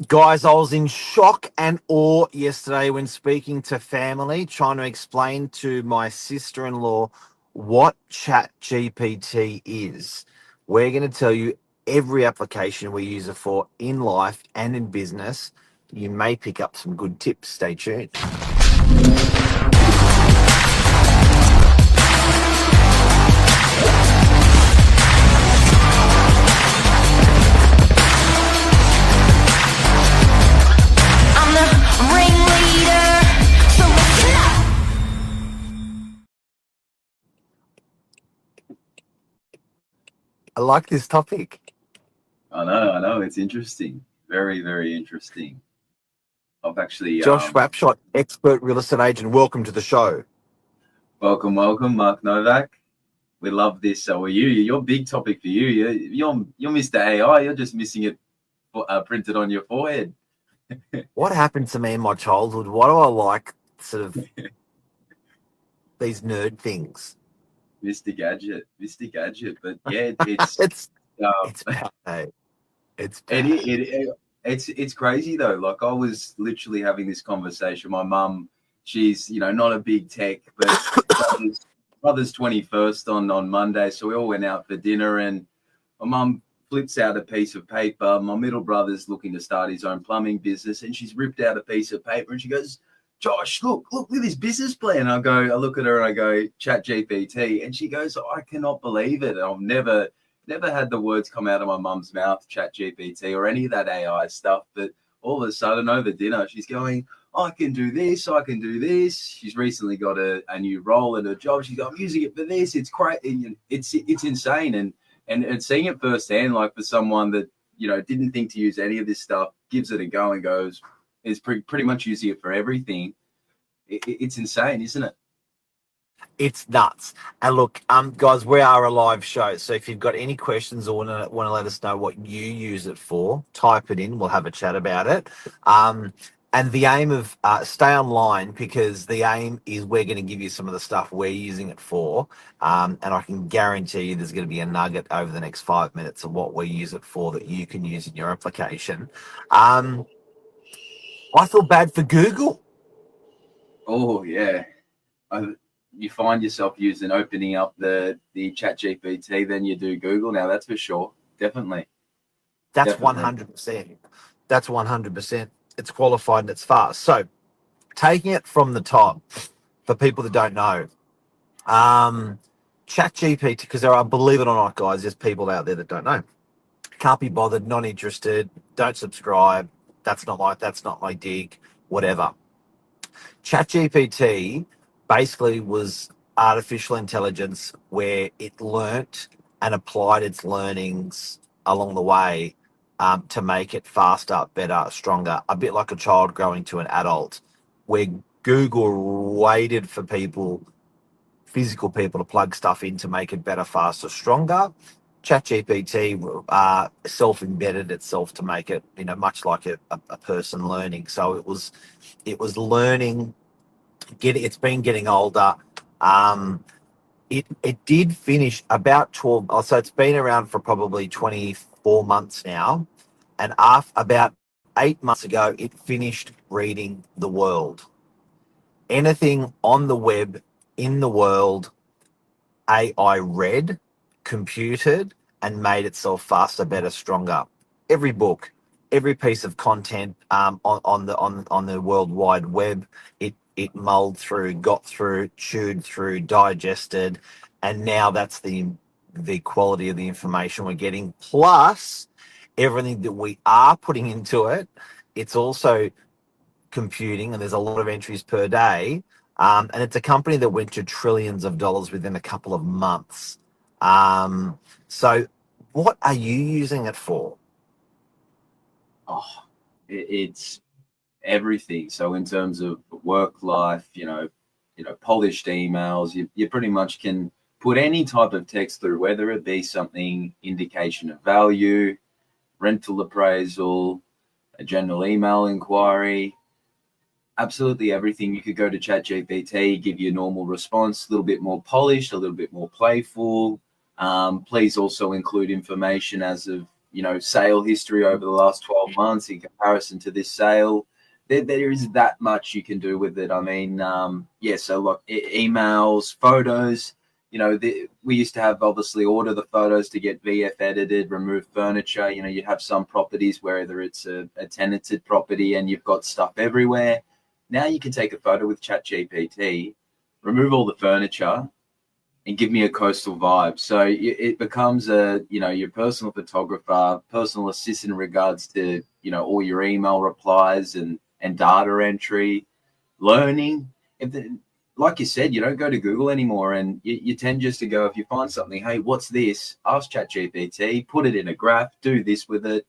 Guys, I was in shock and awe yesterday when speaking to family, trying to explain to my sister in law what ChatGPT is. We're going to tell you every application we use it for in life and in business. You may pick up some good tips. Stay tuned. I'm the ringleader, so listen up. I like this topic. I know. It's interesting. Very, very interesting. I've actually Josh Wapshot, expert real estate agent. Welcome to the show. welcome, Mark Novak. We love this. So are you? Your big topic for you. You're Mr. AI. You're just missing it printed on your forehead. What happened to me in my childhood? Why do I like sort of these nerd things? Mr. Gadget. But yeah, it's It's uh, it's bad. Hey. It's it, bad. it's crazy though. Like I was literally having this conversation. My mum, she's not a big tech, but brother's 21st on Monday, so we all went out for dinner, and my mum flips out a piece of paper. My middle brother's looking to start his own plumbing business, and she's ripped out a piece of paper, and she goes, "Josh, look at this business plan." I look at her and I go, "Chat GPT," and she goes, "I cannot believe it." And I've never had the words come out of my mum's mouth, Chat GPT, or any of that AI stuff. But all of a sudden over dinner, she's going, I can do this. She's recently got a new role in her job. She's going, I'm using it for this. It's crazy. It's insane. And seeing it firsthand, like for someone that, didn't think to use any of this stuff, gives it a go and goes, is pretty much using it for everything. It's insane, isn't it? It's nuts. And look, guys, we are a live show. So if you've got any questions or want to let us know what you use it for, type it in. We'll have a chat about it. And the aim of stay online, because the aim is we're going to give you some of the stuff we're using it for. And I can guarantee you there's going to be a nugget over the next 5 minutes of what we use it for that you can use in your application. I feel bad for Google. Oh, yeah. You find yourself opening up the Chat GPT than you do Google now. That's for sure. Definitely. That's Definitely. 100%. That's 100%. It's qualified and it's fast. So taking it from the top, for people that don't know, ChatGPT, because there are, believe it or not, guys, there's people out there that don't know. Can't be bothered, not interested, don't subscribe. That's not my dig, whatever. ChatGPT basically was artificial intelligence where it learnt and applied its learnings along the way to make it faster, better, stronger, a bit like a child growing to an adult, where Google waited for physical people to plug stuff in to make it better, faster, stronger. ChatGPT self-embedded itself to make it, much like a person learning. So it was learning. It's been getting older. It did finish about 12. So it's been around for probably 24 months now, and about 8 months ago, it finished reading the world. Anything on the web in the world, AI read, computed, and made itself faster, better, stronger. Every book, every piece of content on the World Wide Web, it mulled through, got through, chewed through, digested, and now that's the quality of the information we're getting. Plus, everything that we are putting into it, it's also computing, and there's a lot of entries per day. And it's a company that went to trillions of dollars within a couple of months. So, what are you using it for? Oh, it's everything. So in terms of work life, polished emails, you pretty much can put any type of text through, whether it be something indication of value, rental appraisal, a general email inquiry, absolutely everything. You could go to ChatGPT, give you a normal response, a little bit more polished, a little bit more playful. Please also include information as of sale history over the last 12 months in comparison to this sale. There is that much you can do with it. I mean, so like emails, photos, we used to have obviously order the photos to get VF edited, remove furniture. You have some properties where either it's a tenanted property and you've got stuff everywhere. Now you can take a photo with ChatGPT, remove all the furniture, and give me a coastal vibe. So it becomes your personal photographer, personal assistant in regards to, all your email replies and data entry, learning. Like you said, you don't go to Google anymore, and you tend just to go, if you find something, hey, what's this? Ask ChatGPT, put it in a graph, do this with it.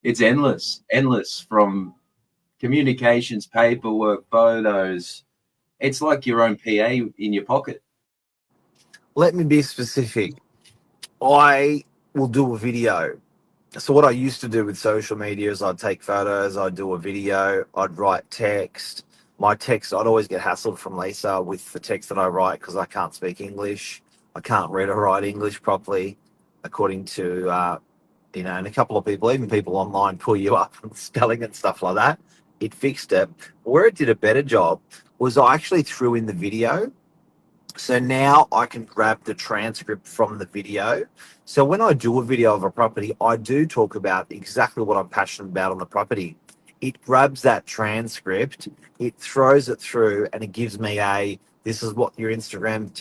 It's endless from communications, paperwork, photos. It's like your own PA in your pocket. Let me be specific. I will do a video. So what I used to do with social media is I'd take photos, I'd do a video, I'd write text. My text, I'd always get hassled from Lisa with the text that I write because I can't speak English. I can't read or write English properly, according to, and a couple of people, even people online, pull you up on spelling and stuff like that. It fixed it. Where it did a better job was I actually threw in the video. So now I can grab the transcript from the video. So when I do a video of a property, I do talk about exactly what I'm passionate about on the property. It grabs that transcript, it throws it through, and it gives me this is what your Instagram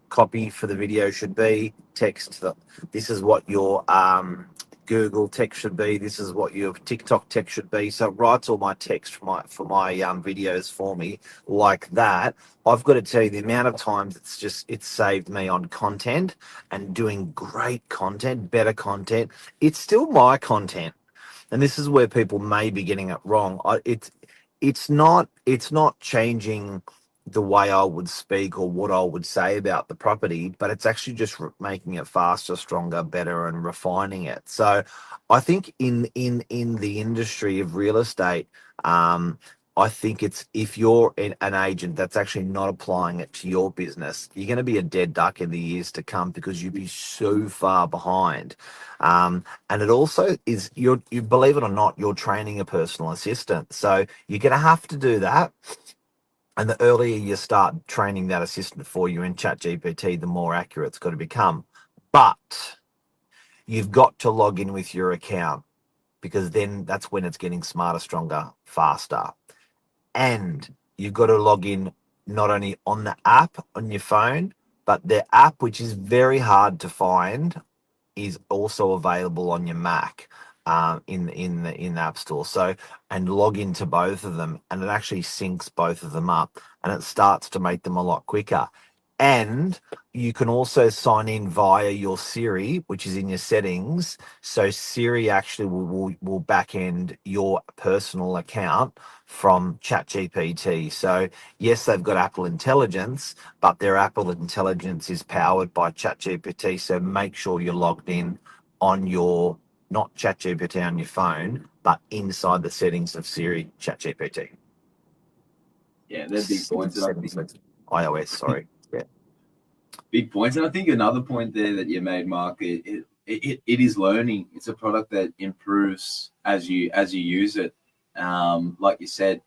copy for the video should be, text. This is what your Google text should be. This is what your TikTok text should be. So it writes all my text for my videos for me like that. I've got to tell you the amount of times it's saved me on content and doing great content, better content. It's still my content. And this is where people may be getting it wrong. It's not changing the way I would speak or what I would say about the property, but it's actually just making it faster, stronger, better, and refining it. So I think in the industry of real estate, I think if you're an agent that's actually not applying it to your business, you're going to be a dead duck in the years to come because you'll be so far behind. And it also is, you believe it or not, you're training a personal assistant. So you're going to have to do that. And the earlier you start training that assistant for you in ChatGPT, the more accurate it's got to become. But you've got to log in with your account because then that's when it's getting smarter, stronger, faster. And you've got to log in not only on the app on your phone, but the app, which is very hard to find, is also available on your Mac in the App Store. So, and log into both of them, and it actually syncs both of them up, and it starts to make them a lot quicker. And you can also sign in via your Siri, which is in your settings. So Siri actually will back end your personal account from ChatGPT. So yes, they've got Apple Intelligence, but their Apple Intelligence is powered by ChatGPT. So make sure you're logged in on your, not ChatGPT on your phone, but inside the settings of Siri ChatGPT. Yeah, there'd be points. iOS, sorry. Big points. And I think another point there that you made, Mark, it is learning. It's a product that improves as you use it. Like you said,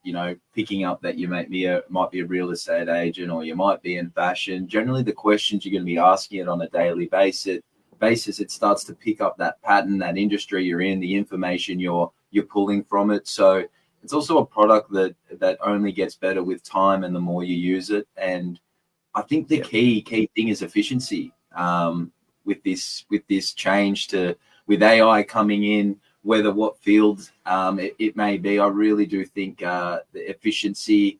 picking up that you might be a real estate agent, or you might be in fashion. Generally, the questions you're going to be asking it on a daily basis, it starts to pick up that pattern, that industry you're in, the information you're pulling from it. So it's also a product that only gets better with time and the more you use it. And I think the key thing is efficiency. With this change with AI coming in, whether what field it may be, I really do think the efficiency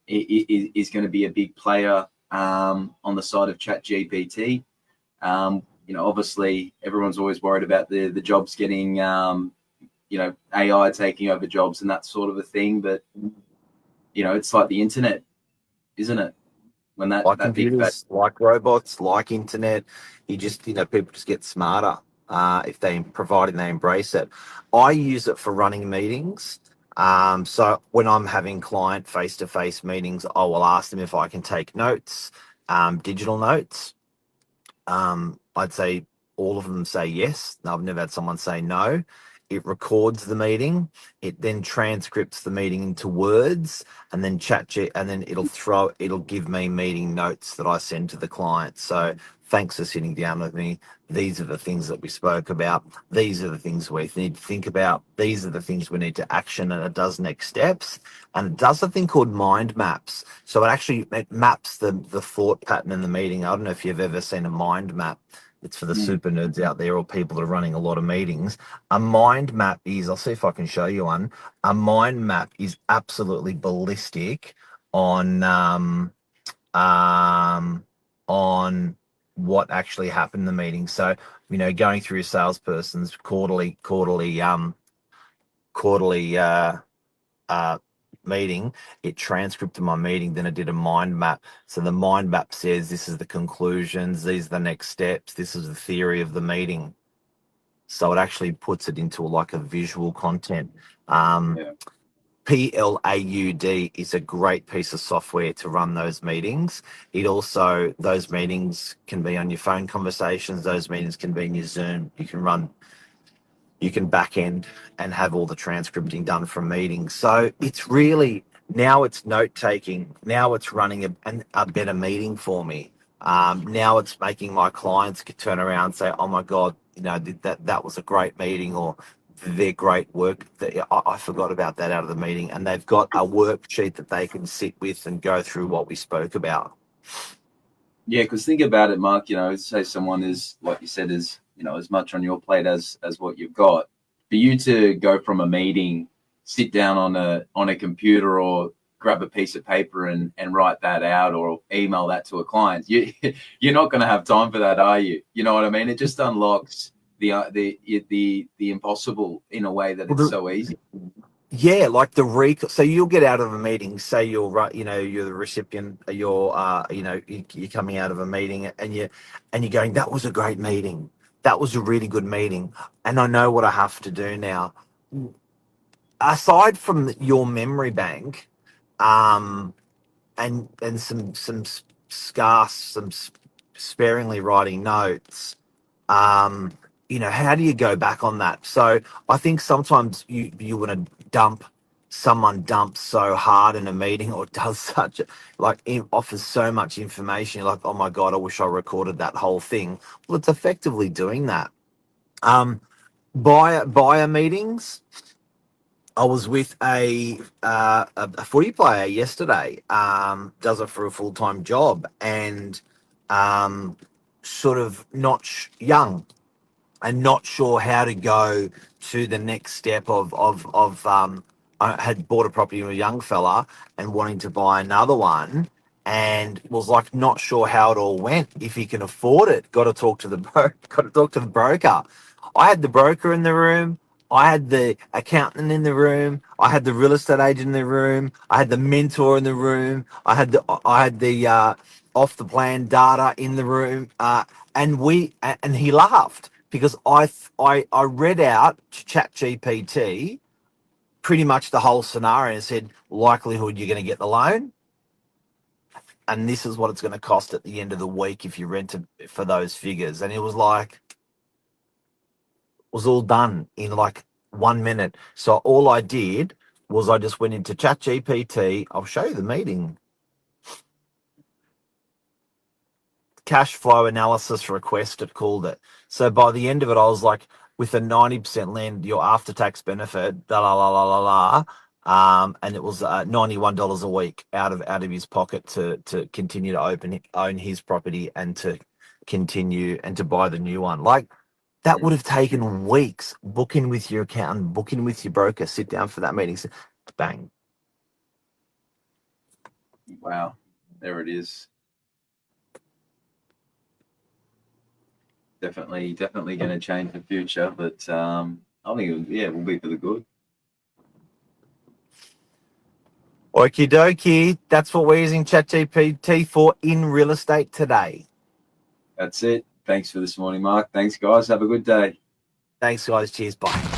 is going to be a big player on the side of ChatGPT. Obviously everyone's always worried about the jobs getting, AI taking over jobs and that sort of a thing. But it's like the internet, isn't it? When that computers, like robots, like internet, people just get smarter providing they embrace it. I use it for running meetings. So when I'm having client face-to-face meetings, I will ask them if I can take notes, digital notes. I'd say all of them say yes. I've never had someone say no. It records the meeting. It then transcripts the meeting into words, and then and then it'll give me meeting notes that I send to the client. So thanks for sitting down with me. These are the things that we spoke about. These are the things we need to think about. These are the things we need to action, and it does next steps. And it does a thing called mind maps. So it maps the thought pattern in the meeting. I don't know if you've ever seen a mind map. It's for the super nerds out there or people that are running a lot of meetings. A mind map is, I'll see if I can show you one. A mind map is absolutely ballistic on what actually happened in the meeting. So, going through a salesperson's quarterly meeting, it transcripted my meeting, then it did a mind map. So the mind map says this is the conclusions, these are the next steps, this is the theory of the meeting. So it actually puts it into like a visual content. PLAUD is a great piece of software to run those meetings. Those meetings can be on your phone conversations, those meetings can be in your Zoom. You can back end and have all the transcripting done from meetings. So it's really, now it's note taking. Now it's running a better meeting for me. Now it's making my clients turn around and say, oh my God, that was a great meeting, or their great work. I forgot about that out of the meeting. And they've got a worksheet that they can sit with and go through what we spoke about. Yeah, because think about it, Mark, say someone is, like you said, is as much on your plate as what you've got. For you to go from a meeting, sit down on a computer or grab a piece of paper and write that out or email that to a client, you're not going to have time for that, are you? You know what I mean? It just unlocks the impossible in a way that it's so easy. Yeah, like so you'll get out of a meeting, say you're the recipient, you're coming out of a meeting and you're going, that was a great meeting. That was a really good meeting. And I know what I have to do now. Aside from your memory bank, and some scarce, some sparingly writing notes, how do you go back on that? So I think sometimes you want to someone dumps so hard in a meeting or does offers so much information. You're like, oh my God, I wish I recorded that whole thing. Well, it's effectively doing that. Buyer meetings. I was with a footy player yesterday, does it for a full-time job, and sort of young and not sure how to go to the next step of I had bought a property with a young fella and wanting to buy another one, and was like not sure how it all went, if he can afford it. Got to talk to the broker. I had the broker in the room. I had the accountant in the room. I had the real estate agent in the room. I had the mentor in the room. I had the off the plan data in the room. And he laughed because I read out to ChatGPT pretty much the whole scenario and said, likelihood you're going to get the loan, and this is what it's going to cost at the end of the week if you rent it for those figures. And it was all done in like 1 minute. So all I did was I just went into ChatGPT. I'll show you the meeting. Cash flow analysis request, it called it. So by the end of it, I was like, with a 90% lend, your after-tax benefit, and it was $91 a week out of his pocket to continue to own his property and to continue and to buy the new one. Like, that would have taken weeks. Book in with your accountant, book in with your broker, sit down for that meeting, bang. Wow, there it is. Definitely going to change the future, but I think it will be for the good. Okie dokie. That's what we're using ChatGPT for in real estate today. That's it. Thanks for this morning, Mark. Thanks, guys. Have a good day. Thanks, guys. Cheers. Bye.